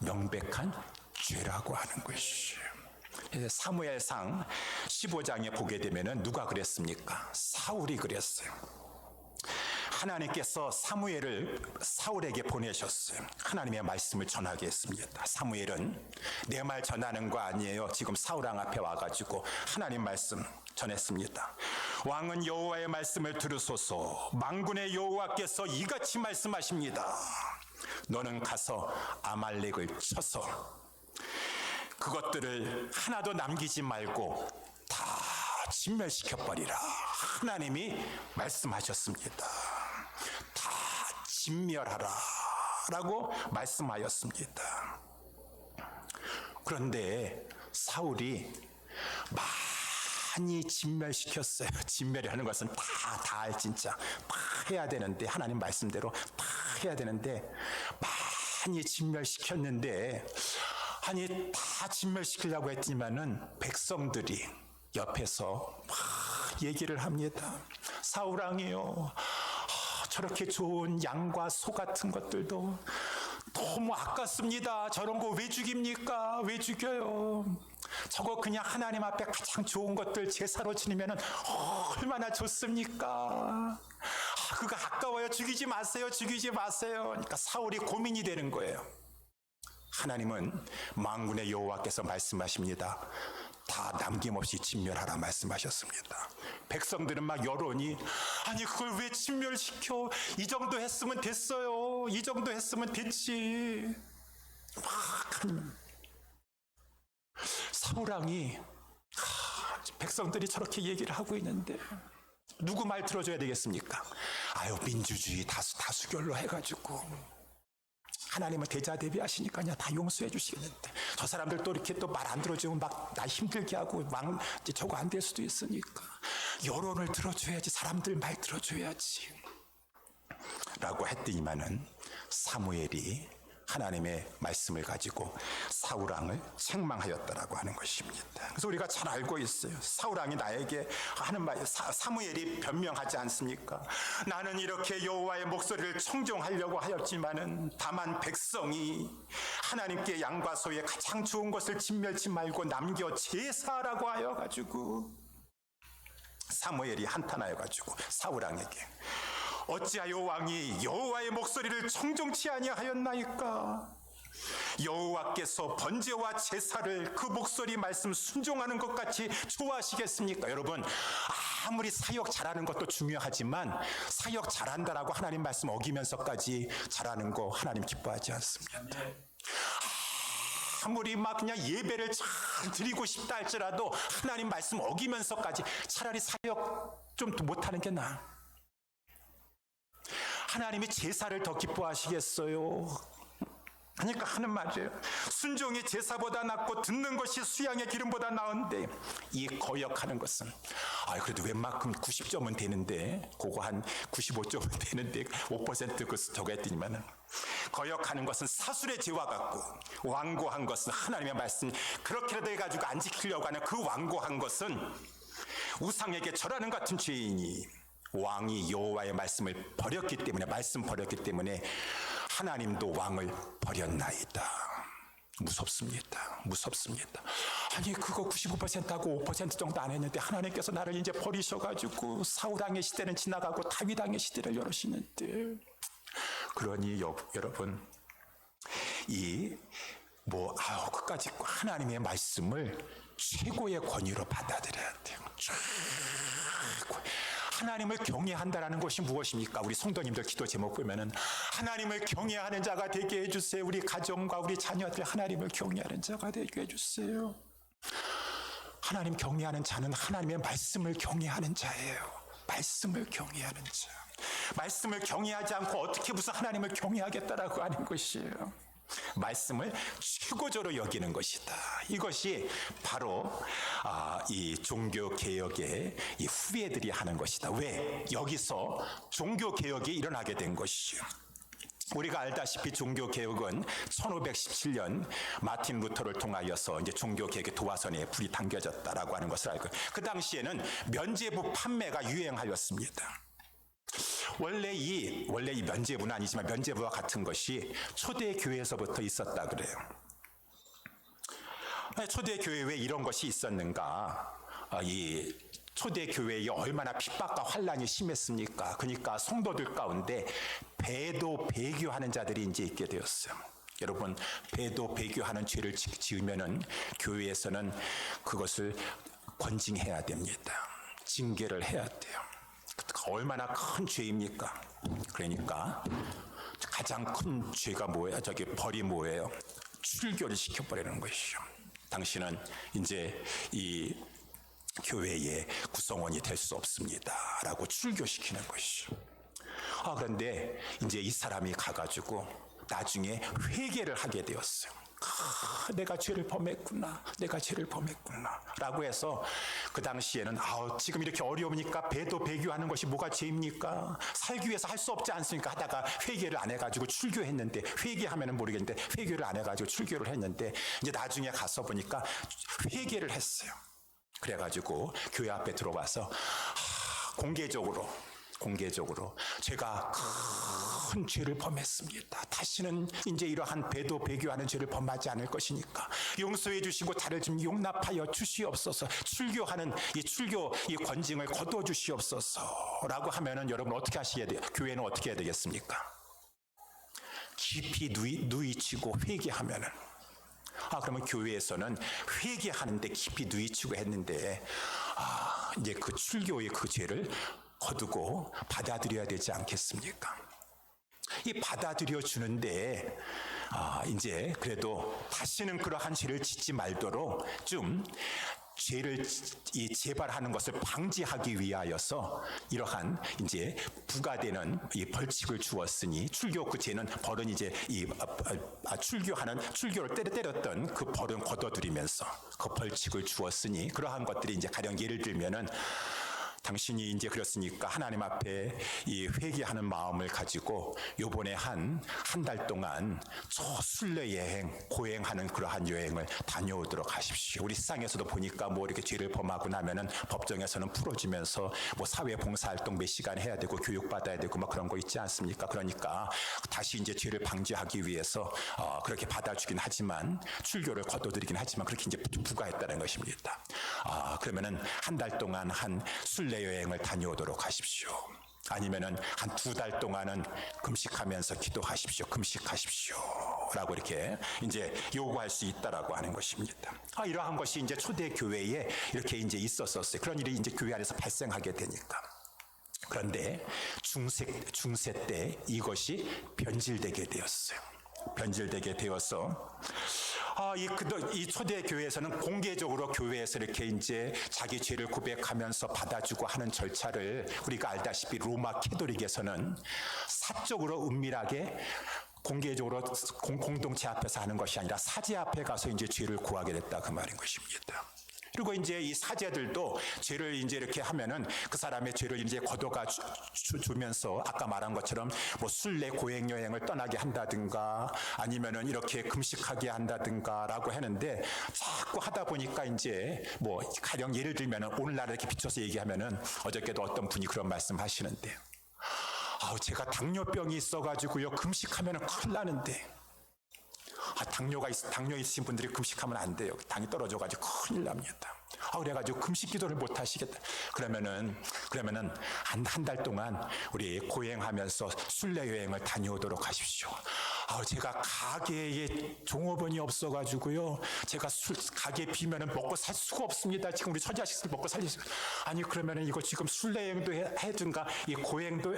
명백한 죄라고 하는 것이에요. 사무엘상 15장에 보게 되면은 누가 그랬습니까? 사울이 그랬어요. 하나님께서 사무엘을 사울에게 보내셨어요. 하나님의 말씀을 전하게 했습니다. 사무엘은 내 말 전하는 거 아니에요. 지금 사울왕 앞에 와가지고 하나님 말씀 전했습니다. 왕은 여호와의 말씀을 들으소서. 만군의 여호와께서 이같이 말씀하십니다. 너는 가서 아말렉을 쳐서 그것들을 하나도 남기지 말고 다 진멸시켜버리라. 하나님이 말씀하셨습니다. 다 진멸하라 라고 말씀하였습니다. 그런데 사울이 많이 진멸시켰어요. 진멸이라는 것은 다 진짜 다 해야 되는데 하나님 말씀대로 다 해야 되는데 많이 진멸시켰는데 다 진멸시키려고 했지만은 백성들이 옆에서 막 얘기를 합니다. 사울왕이요, 저렇게 좋은 양과 소 같은 것들도 너무 아깝습니다. 저런 거 왜 죽입니까? 왜 죽여요? 저거 그냥 하나님 앞에 가장 좋은 것들 제사로 지내면 얼마나 좋습니까? 그거 아까워요. 죽이지 마세요. 그러니까 사울이 고민이 되는 거예요. 하나님은 만군의 여호와께서 말씀하십니다. 다 남김없이 진멸하라 말씀하셨습니다. 백성들은 막 여론이 그걸 왜 진멸시켜? 이 정도 했으면 됐어요. 이 정도 했으면 됐지. 막 사울왕이 백성들이 저렇게 얘기를 하고 있는데 누구 말 들어줘야 되겠습니까? 민주주의 다수결로 해가지고 하나님은 대자대비하시니까 그냥 다 용서해 주시겠는데 저 사람들 또 이렇게 또 말 안 들어주면 막 나 힘들게 하고 막 저거 안 될 수도 있으니까 여론을 들어줘야지. 사람들 말 들어줘야지 라고 했더니만은 사무엘이 하나님의 말씀을 가지고 사울왕을 책망하였다라고 하는 것입니다. 그래서 우리가 잘 알고 있어요. 사울왕이 나에게 하는 말, 사무엘이 변명하지 않습니까? 나는 이렇게 여호와의 목소리를 청종하려고 하였지만은 다만 백성이 하나님께 양과 소의 가장 좋은 것을 진멸치 말고 남겨 제사라고 하여가지고 사무엘이 한탄하여가지고 사울왕에게 어찌하여 왕이 여호와의 목소리를 청종치 아니하였나이까? 여호와께서 번제와 제사를 그 목소리 말씀 순종하는 것 같이 좋아하시겠습니까? 여러분, 아무리 사역 잘하는 것도 중요하지만 사역 잘한다라고 하나님 말씀 어기면서까지 잘하는 거 하나님 기뻐하지 않습니다. 아무리 막 그냥 예배를 잘 드리고 싶다 할지라도 하나님 말씀 어기면서까지 차라리 사역 좀 못하는 게 나아. 하나님이 제사를 더 기뻐하시겠어요? 그러니까 하는 말이에요. 순종이 제사보다 낫고 듣는 것이 수양의 기름보다 나은데 이 거역하는 것은 그래도 웬만큼 90점은 되는데 그거 한 95점은 되는데 5% 그 저거 했더니만은 거역하는 것은 사술의 죄와 같고 완고한 것은 하나님의 말씀 그렇게라도 해가지고 안 지키려고 하는 그 완고한 것은 우상에게 절하는 같은 죄이니 왕이 여호와의 말씀을 버렸기 때문에 하나님도 왕을 버렸나이다. 무섭습니다. 무섭습니다. 아니 그거 95%하고 5% 정도 안 했는데 하나님께서 나를 이제 버리셔가지고 사울왕의 시대는 지나가고 다윗왕의 시대를 열으시는데, 그러니 여러분 끝까지 하나님의 말씀을 최고의 권위로 받아들여야 돼요. 하나님을 경외한다라는 것이 무엇입니까? 우리 성도님들 기도 제목 보면은 하나님을 경외하는 자가 되게 해주세요. 우리 가정과 우리 자녀들 하나님을 경외하는 자가 되게 해주세요. 하나님 경외하는 자는 하나님의 말씀을 경외하는 자예요. 말씀을 경외하는 자. 말씀을 경외하지 않고 어떻게 무슨 하나님을 경외하겠다라고 하는 것이에요. 말씀을 최고조로 여기는 것이다. 이것이 바로 이 종교개혁의 이 후예들이 하는 것이다. 왜? 여기서 종교개혁이 일어나게 된 것이죠. 우리가 알다시피 종교개혁은 1517년 마틴 루터를 통하여서 이제 종교개혁의 도화선에 불이 당겨졌다라고 하는 것을 알고, 그 당시에는 면죄부 판매가 유행하였습니다. 원래 이 면죄부는 아니지만 면죄부와 같은 것이 초대 교회에서부터 있었다 그래요. 초대 교회에 왜 이런 것이 있었는가? 이 초대 교회에 얼마나 핍박과 환란이 심했습니까? 그러니까 성도들 가운데 배도 배교하는 자들이 이제 있게 되었어요. 여러분, 배도 배교하는 죄를 지으면은 교회에서는 그것을 권징해야 됩니다. 징계를 해야 돼요. 얼마나 큰 죄입니까? 그러니까 가장 큰 죄가 뭐예요? 벌이 뭐예요? 출교를 시켜버리는 것이죠. 당신은 이제 이 교회의 구성원이 될 수 없습니다 라고 출교시키는 것이죠. 그런데 이제 이 사람이 가가지고 나중에 회개를 하게 되었어요. 내가 죄를 범했구나, 내가 죄를 범했구나 라고 해서 그 당시에는 지금 이렇게 어려우니까 배도 배교하는 것이 뭐가 죄입니까? 살기 위해서 할 수 없지 않습니까? 하다가 회개를 안 해가지고 출교했는데, 회개하면은 모르겠는데 회개를 안 해가지고 출교를 했는데, 이제 나중에 가서 보니까 회개를 했어요. 그래가지고 교회 앞에 들어와서 공개적으로 제가 큰 죄를 범했습니다. 다시는 이제 이러한 배도 배교하는 죄를 범하지 않을 것이니까 용서해 주시고 저를 좀 용납하여 주시옵소서. 출교하는 이 출교 이 권징을 거둬 주시옵소서라고 하면은 여러분 어떻게 하셔야 돼요? 교회는 어떻게 해야 되겠습니까? 깊이 누이치고 회개하면은, 그러면 교회에서는 회개하는데 깊이 누이치고 했는데 이제 그 출교의 그 죄를 거두고 받아들여야 되지 않겠습니까? 이 받아들여 주는데 이제 그래도 다시는 그러한 죄를 짓지 말도록 좀 죄를 재발하는 것을 방지하기 위하여서 이러한 이제 부과되는 이 벌칙을 주었으니, 출교 그 죄는 벌은 이제 이 출교를 때렸던 그 벌은 거둬들이면서 그 벌칙을 주었으니, 그러한 것들이 이제 가령 예를 들면은 당신이 이제 그렇으니까 하나님 앞에 이 회개하는 마음을 가지고 요번에 한 달 동안 저 순례 여행, 고행하는 그러한 여행을 다녀오도록 하십시오. 우리 세상에서도 보니까 뭐 이렇게 죄를 범하고 나면은 법정에서는 풀어주면서 뭐 사회 봉사활동 몇 시간 해야 되고 교육받아야 되고 막 그런 거 있지 않습니까? 그러니까 다시 이제 죄를 방지하기 위해서 그렇게 받아주긴 하지만, 출교를 거둬들이긴 하지만 그렇게 이제 부과했다는 것입니다. 그러면은 한 달 동안 한 순례 여행을 다녀오도록 하십시오. 아니면은 한 2달 동안은 금식하면서 기도하십시오. 금식하십시오. 라고 이렇게 이제 요구할 수 있다라고 하는 것입니다. 이러한 것이 이제 초대 교회에 이렇게 이제 있었었어요. 그런 일이 이제 교회 안에서 발생하게 되니까. 그런데 중세 때 이것이 변질되게 되었어요. 변질되게 되어서 이 초대 교회에서는 공개적으로 교회에서 이렇게 이제 자기 죄를 고백하면서 받아주고 하는 절차를 우리가 알다시피 로마 캐톨릭에서는 사적으로 은밀하게 공개적으로 공동체 앞에서 하는 것이 아니라 사제 앞에 가서 이제 죄를 고하게 됐다, 그 말인 것입니다. 그리고 이제 이 사제들도 죄를 이제 이렇게 하면은 그 사람의 죄를 이제 거둬가 주면서 아까 말한 것처럼 뭐 순례 고행 여행을 떠나게 한다든가 아니면은 이렇게 금식하게 한다든가라고 하는데, 자꾸 하다 보니까 이제 뭐 가령 예를 들면은 오늘날 이렇게 비춰서 얘기하면은 어저께도 어떤 분이 그런 말씀하시는데, 제가 당뇨병이 있어가지고요, 금식하면 큰일 나는데. 당뇨 있으신 분들이 금식하면 안 돼요. 당이 떨어져가지고 큰일 납니다. 그래가지고 금식 기도를 못 하시겠다. 그러면은 한 달 동안 우리 고행하면서 순례 여행을 다녀오도록 하십시오. 제가 가게에 종업원이 없어가지고요, 제가 가게 비면은 먹고 살 수가 없습니다. 지금 우리 처자식들 먹고 살릴 수. 아니 그러면은 이거 지금 순례 여행도 해든가 이 고행도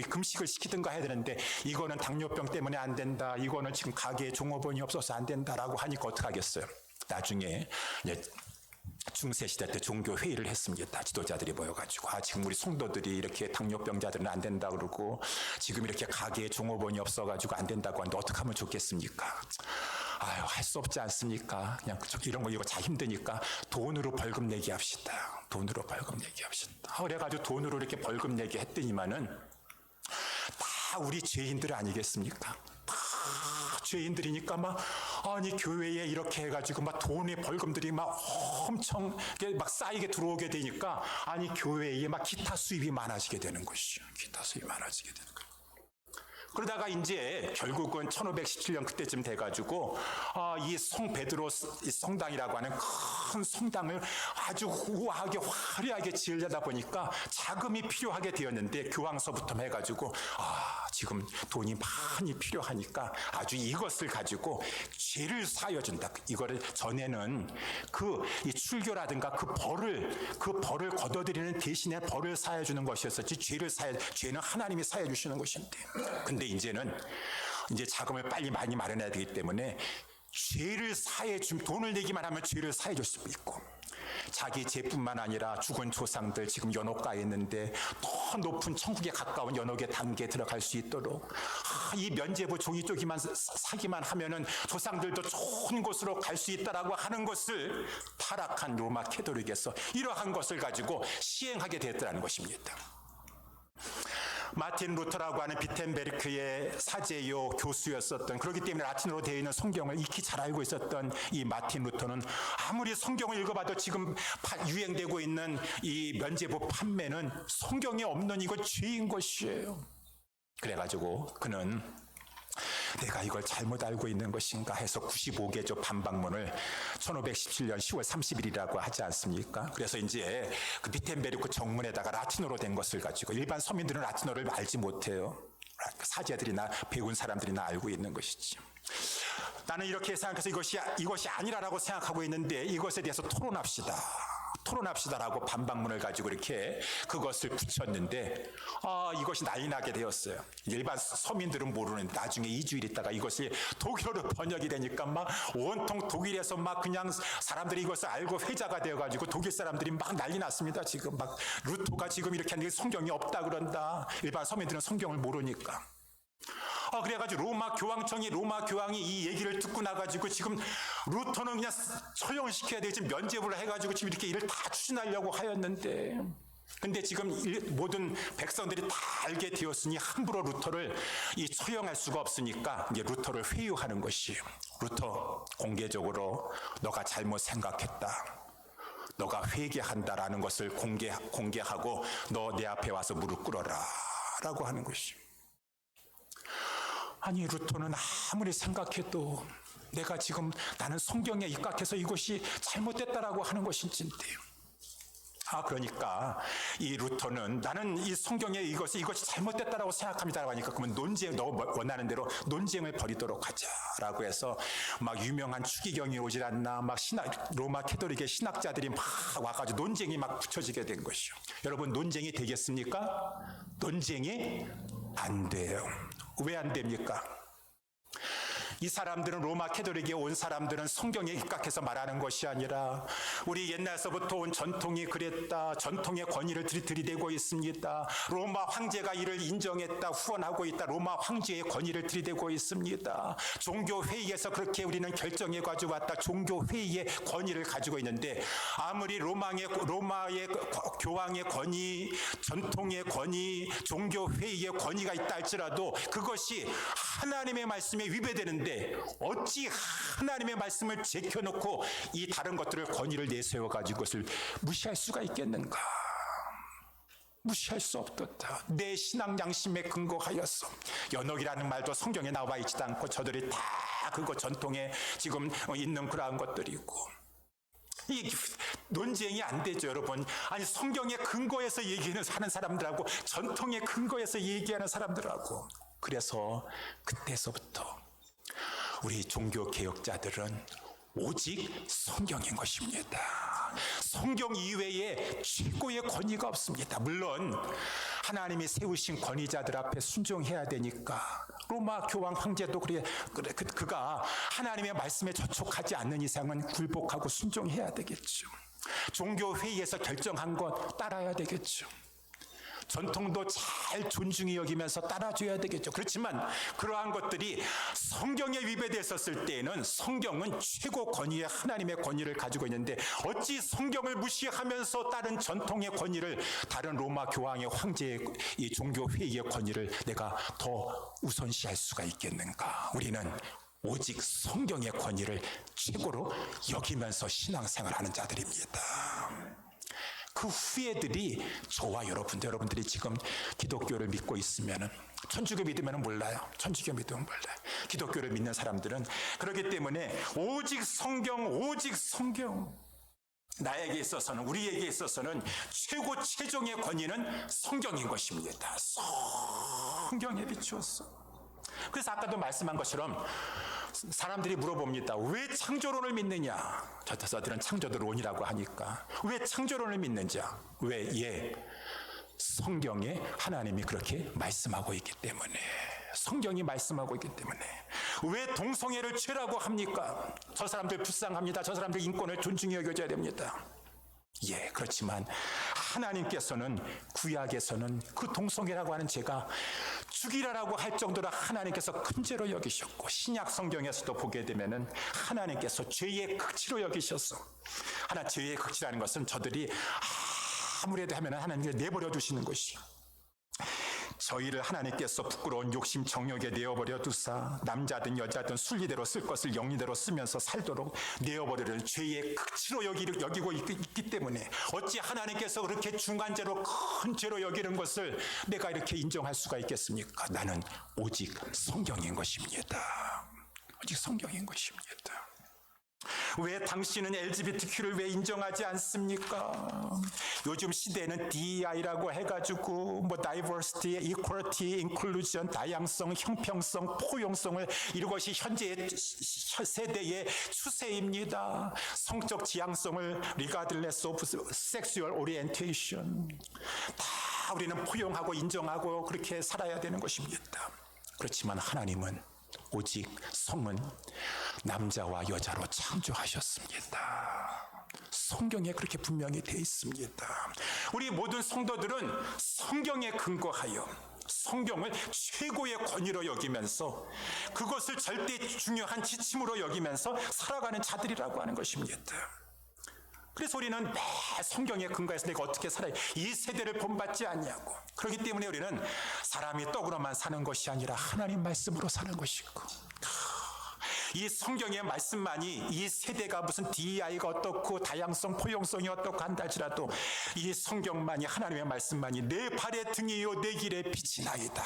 금식을 시키든가 해야 되는데, 이거는 당뇨병 때문에 안 된다. 이거는 지금 가게에 종업원이 없어서 안 된다라고 하니까 어떡하겠어요. 나중에 중세 시대 때 종교 회의를 했습니다. 지도자들이 모여가지고 지금 우리 성도들이 이렇게 당뇨병자들은 안 된다 그러고 지금 이렇게 가게에 종업원이 없어가지고 안 된다고 하는데 어떻게 하면 좋겠습니까? 할 수 없지 않습니까? 그냥 이런 거 이거 잘 힘드니까 돈으로 벌금 내기 합시다. 돈으로 벌금 내기 합시다. 그래가지고 돈으로 이렇게 벌금 내기 했더니만은 다 우리 죄인들 아니겠습니까? 죄인들이니까 교회에 이렇게 해가지고 돈의 벌금들이 엄청 쌓이게 들어오게 되니까 교회에 기타 수입이 많아지게 되는 것이죠. 기타 수입이 많아지게 되는 거예요. 그러다가 이제 결국은 1517년 그때쯤 돼가지고 이 성 베드로 성당이라고 하는 큰 성당을 아주 우아하게 화려하게 지으려다 보니까 자금이 필요하게 되었는데, 교황서부터 해가지고 지금 돈이 많이 필요하니까 아주 이것을 가지고 죄를 사여준다. 이거를 전에는 이 출교라든가 그 벌을 걷어들이는 대신에 벌을 사여주는 것이었었지, 죄는 하나님이 사여주시는 것인데. 근데 이제는 자금을 빨리 많이 마련해야 되기 때문에 죄를 돈을 내기만 하면 죄를 사해줄 수 있고, 자기 죄뿐만 아니라 죽은 조상들 지금 연옥가에 있는데 더 높은 천국에 가까운 연옥의 단계에 들어갈 수 있도록 이 면죄부 종이 쪼기만 사기만 하면은 조상들도 좋은 곳으로 갈 수 있다라고 하는 것을 타락한 로마 캐톨릭에서 이러한 것을 가지고 시행하게 됐다는 것입니다. 마틴 루터라고 하는 비텐베르크의 사제요 교수였었던, 그렇기 때문에 라틴어로 되어 있는 성경을 익히 잘 알고 있었던 이 마틴 루터는 아무리 성경을 읽어봐도 지금 유행되고 있는 이 면죄부 판매는 성경에 없는 이거 죄인 것이에요. 그래가지고 그는 내가 이걸 잘못 알고 있는 것인가 해서 95개조 반박문을 1517년 10월 30일이라고 하지 않습니까? 그래서 이제 그 비텐베르크 정문에다가 라틴어로 된 것을 가지고, 일반 서민들은 라틴어를 알지 못해요. 사제들이나 배운 사람들이나 알고 있는 것이지. 나는 이렇게 생각해서 이것이 아니라고 생각하고 있는데 이것에 대해서 토론합시다라고 반박문을 가지고 이렇게 그것을 붙였는데 이것이 난리 나게 되었어요. 일반 서민들은 모르는, 나중에 2주일 있다가 이것이 독일어로 번역이 되니까 온통 독일에서 그냥 사람들이 이것을 알고 회자가 되어가지고 독일 사람들이 난리 났습니다. 지금 루터가 지금 이렇게 하는 게 성경이 없다 그런다. 일반 서민들은 성경을 모르니까. 그래가지고 로마 교황이 이 얘기를 듣고 나가지고 지금 루터는 그냥 처형시켜야 돼. 지금 면죄부를 해가지고 지금 이렇게 일을 다 추진하려고 하였는데, 근데 지금 모든 백성들이 다 알게 되었으니 함부로 루터를 처형할 수가 없으니까 이제 루터를 회유하는 것이에요. 루터, 공개적으로 너가 잘못 생각했다, 너가 회개한다라는 것을 공개하고 너 내 앞에 와서 무릎 꿇어라 라고 하는 것이에요. 루터는 아무리 생각해도 나는 성경에 입각해서 이것이 잘못됐다라고 하는 것인지인데요. 그러니까 이 루터는 나는 이 성경에 이것이 잘못됐다라고 생각합니다라고 하니까, 그러면 너 원하는 대로 논쟁을 벌이도록 하자라고 해서 유명한 추기경이 오질 않나, 로마 캐톨릭의 신학자들이 와가지고 논쟁이 붙여지게 된 것이요. 여러분, 논쟁이 되겠습니까? 논쟁이 안 돼요. 왜 안 됩니까? 이 사람들은, 로마 캐톨릭에 온 사람들은 성경에 입각해서 말하는 것이 아니라 우리 옛날서부터 온 전통이 그랬다, 전통의 권위를 들이대고 있습니다. 로마 황제가 이를 인정했다, 후원하고 있다, 로마 황제의 권위를 들이대고 있습니다. 종교회의에서 그렇게 우리는 결정해 가지고 왔다, 종교회의의 권위를 가지고 있는데, 아무리 로마의 교황의 권위, 전통의 권위, 종교회의의 권위가 있다 할지라도 그것이 하나님의 말씀에 위배되는데 어찌 하나님의 말씀을 제껴놓고 이 다른 것들을 권위를 내세워가지고 그것을 무시할 수가 있겠는가? 무시할 수 없었다. 내 신앙 양심에 근거하여서. 연옥이라는 말도 성경에 나와 있지도 않고 저들이 다 그거 전통에 지금 있는 그러한 것들이고. 이 논쟁이 안 되죠, 여러분. 아니, 성경에 근거해서 얘기하는 사람들하고 전통에 근거해서 얘기하는 사람들하고. 그래서 그때서부터 우리 종교 개혁자들은 오직 성경인 것입니다. 성경 이외에 최고의 권위가 없습니다. 물론 하나님이 세우신 권위자들 앞에 순종해야 되니까 로마 교황 황제도 그가 하나님의 말씀에 저촉하지 않는 이상은 굴복하고 순종해야 되겠죠. 종교 회의에서 결정한 것 따라야 되겠죠. 전통도 잘 존중히 여기면서 따라줘야 되겠죠. 그렇지만 그러한 것들이 성경에 위배됐었을 때에는 성경은 최고 권위의 하나님의 권위를 가지고 있는데 어찌 성경을 무시하면서 다른 전통의 권위를, 다른 로마 교황의 황제의 이 종교 회의의 권위를 내가 더 우선시할 수가 있겠는가? 우리는 오직 성경의 권위를 최고로 여기면서 신앙생활하는 자들입니다. 그 후예들이 저와 여러분들이 지금 기독교를 믿고 있으면, 천주교 믿으면 몰라요. 천주교 믿으면 몰라요. 기독교를 믿는 사람들은 그렇기 때문에 오직 성경. 나에게 있어서는, 우리에게 있어서는 최종의 권위는 성경인 것입니다. 성경에 비추어서. 그래서 아까도 말씀한 것처럼 사람들이 물어봅니다. 왜 창조론을 믿느냐? 저들은 창조론이라고 하니까. 왜 창조론을 믿는지? 왜? 성경에 하나님이 그렇게 말씀하고 있기 때문에. 성경이 말씀하고 있기 때문에. 왜 동성애를 죄라고 합니까? 저 사람들 불쌍합니다. 저 사람들 인권을 존중히 여겨줘야 됩니다. 그렇지만 하나님께서는, 구약에서는 그 동성애라고 하는 죄가 죽이라라고 할 정도로 하나님께서 큰 죄로 여기셨고, 신약 성경에서도 보게 되면은 하나님께서 죄의 극치로 여기셔서, 죄의 극치라는 것은 저들이 아무래도 하면은 하나님께 내버려 두시는 것이요. 저희를 하나님께서 부끄러운 욕심 정욕에 내어버려 두사 남자든 여자든 순리대로 쓸 것을 영리대로 쓰면서 살도록 내어버리는 죄의 극치로 여기고 있기 때문에 어찌 하나님께서 그렇게 중한 죄로, 큰 죄로 여기는 것을 내가 이렇게 인정할 수가 있겠습니까? 나는 오직 성경인 것입니다. 오직 성경인 것입니다. 왜 당신은 LGBTQ를 왜 인정하지 않습니까? 요즘 시대는 DEI라고 해가지고 diversity, equality, inclusion, 다양성, 형평성, 포용성을, 이것이 현재의 세대의 추세입니다. 성적 지향성을 regardless of sexual orientation, 다 우리는 포용하고 인정하고 그렇게 살아야 되는 것입니다. 그렇지만 하나님은 오직 성은 남자와 여자로 창조하셨습니다. 성경에 그렇게 분명히 되어 있습니다. 우리 모든 성도들은 성경에 근거하여 성경을 최고의 권위로 여기면서 그것을 절대 중요한 지침으로 여기면서 살아가는 자들이라고 하는 것입니다. 그래서 우리는 매 성경에 근거해서 내가 어떻게 살아야, 이 세대를 본받지 않냐고. 그렇기 때문에 우리는 사람이 떡으로만 사는 것이 아니라 하나님 말씀으로 사는 것이고, 이 성경의 말씀만이 이 세대가 무슨 DEI가 어떻고 다양성, 포용성이 어떻고 한다 할지라도 이 성경만이, 하나님의 말씀만이 내 발의 등이요 내 길의 빛이나이다.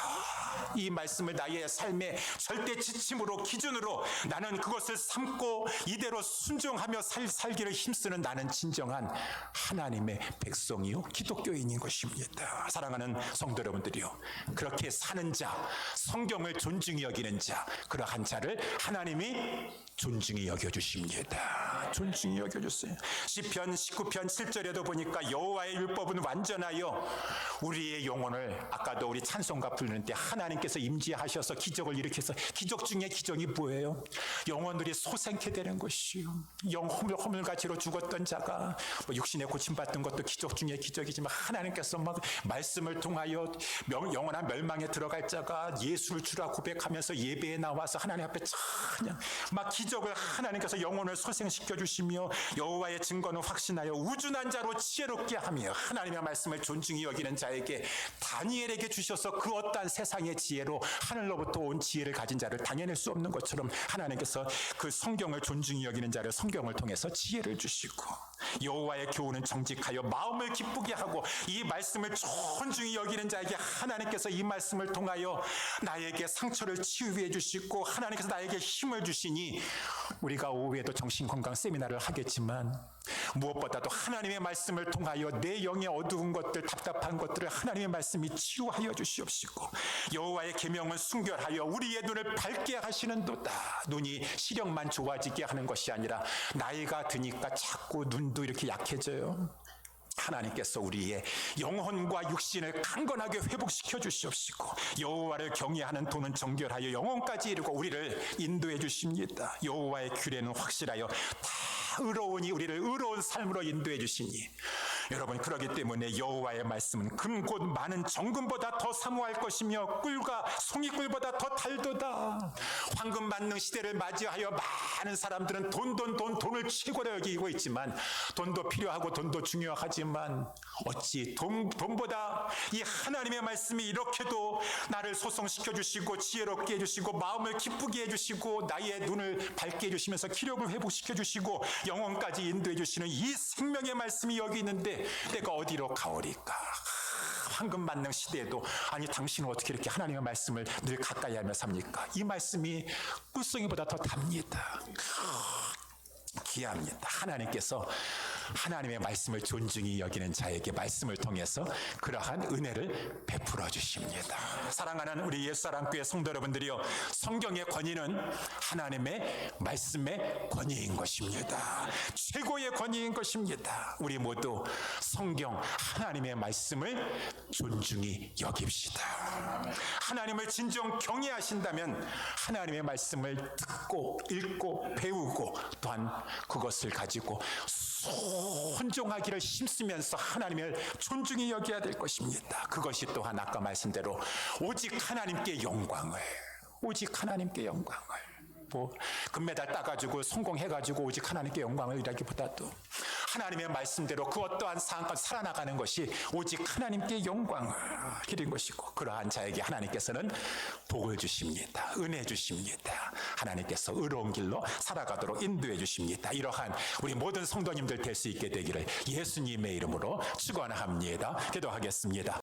이 말씀을 나의 삶의 절대 지침으로, 기준으로 나는 그것을 삼고 이대로 순종하며 살기를 힘쓰는 나는 진정한 하나님의 백성이요 기독교인인 것입니다. 사랑하는 성도 여러분들이요, 그렇게 사는 자, 성경을 존중히 여기는 자, 그러한 자를 하나님이 존중히 여겨주십니다. 존중히 여겨주세요. 시편 19편 7절에도 보니까 여호와의 율법은 완전하여 우리의 영혼을, 아까도 우리 찬송가 부르는 때 하나님께서 임재하셔서 기적을 일으켜서, 기적 중에 기적이 뭐예요? 영혼들이 소생케 되는 것이요. 허물가지로 죽었던 자가 육신에 고침받던 것도 기적 중에 기적이지만 하나님께서 막 말씀을 통하여 영원한 멸망에 들어갈 자가 예수를 주라 고백하면서 예배에 나와서 하나님 앞에 그냥 막 기적을 하나님께서 영혼을 소생시켜 주시며 여호와의 증거는 확신하여 우준한 자로 지혜롭게 하며 하나님의 말씀을 존중히 여기는 자에게, 다니엘에게 주셔서 그 어떠한 세상의 지혜로 하늘로부터 온 지혜를 가진 자를 당해낼 수 없는 것처럼 하나님께서 그 성경을 존중히 여기는 자를 성경을 통해서 지혜를 주시고, 여호와의 교훈은 정직하여 마음을 기쁘게 하고 이 말씀을 존중히 여기는 자에게 하나님께서 이 말씀을 통하여 나에게 상처를 치유해 주시고 하나님께서 나에게 힘을 주시니 우리가 오후에도 정신건강 세미나를 하겠지만 무엇보다도 하나님의 말씀을 통하여 내 영의 어두운 것들, 답답한 것들을 하나님의 말씀이 치유하여 주시옵시고 여호와의 계명은 순결하여 우리의 눈을 밝게 하시는도다. 눈이 시력만 좋아지게 하는 것이 아니라 나이가 드니까 자꾸 눈도 이렇게 약해져요. 하나님께서 우리의 영혼과 육신을 강건하게 회복시켜 주시옵시고 여호와를 경외하는 도는 정결하여 영혼까지 이르고 우리를 인도해 주십니다. 여호와의 규례는 확실하여 다 의로우니 우리를 의로운 삶으로 인도해 주시니 여러분 그러기 때문에 여호와의 말씀은 금 곧 많은 정금보다 더 사모할 것이며 꿀과 송이꿀보다 더 달도다. 황금 만능 시대를 맞이하여 많은 사람들은 돈을 최고로 여기고 있지만 돈도 필요하고 돈도 중요하지만 어찌 돈보다 이 하나님의 말씀이 이렇게도 나를 소성시켜 주시고 지혜롭게 해주시고 마음을 기쁘게 해주시고 나의 눈을 밝게 해주시면서 기력을 회복시켜 주시고 영혼까지 인도해 주시는 이 생명의 말씀이 여기 있는데 내가 어디로 가오리까? 황금 만능 시대에도 아니 당신은 어떻게 이렇게 하나님의 말씀을 늘 가까이 하며 삽니까? 이 말씀이 꿀송이보다 더 답니다. 귀합니다. 하나님께서 하나님의 말씀을 존중히 여기는 자에게 말씀을 통해서 그러한 은혜를 베풀어 주십니다. 사랑하는 우리 옛사랑교회 성도 여러분들이요, 성경의 권위는 하나님의 말씀의 권위인 것입니다. 최고의 권위인 것입니다. 우리 모두 성경 하나님의 말씀을 존중히 여깁시다. 하나님을 진정 경외하신다면 하나님의 말씀을 듣고 읽고 배우고 또한 그것을 가지고 순종하기를 힘쓰면서 하나님을 존중히 여겨야 될 것입니다. 그것이 또한 아까 말씀대로 오직 하나님께 영광을 금메달 따가지고 성공해가지고 오직 하나님께 영광을 이라기보다도 하나님의 말씀대로 그 어떠한 상황까지 살아나가는 것이 오직 하나님께 영광을 기린 것이고 그러한 자에게 하나님께서는 복을 주십니다. 은혜 주십니다. 하나님께서 의로운 길로 살아가도록 인도해 주십니다. 이러한 우리 모든 성도님들 될 수 있게 되기를 예수님의 이름으로 축원합니다. 기도하겠습니다.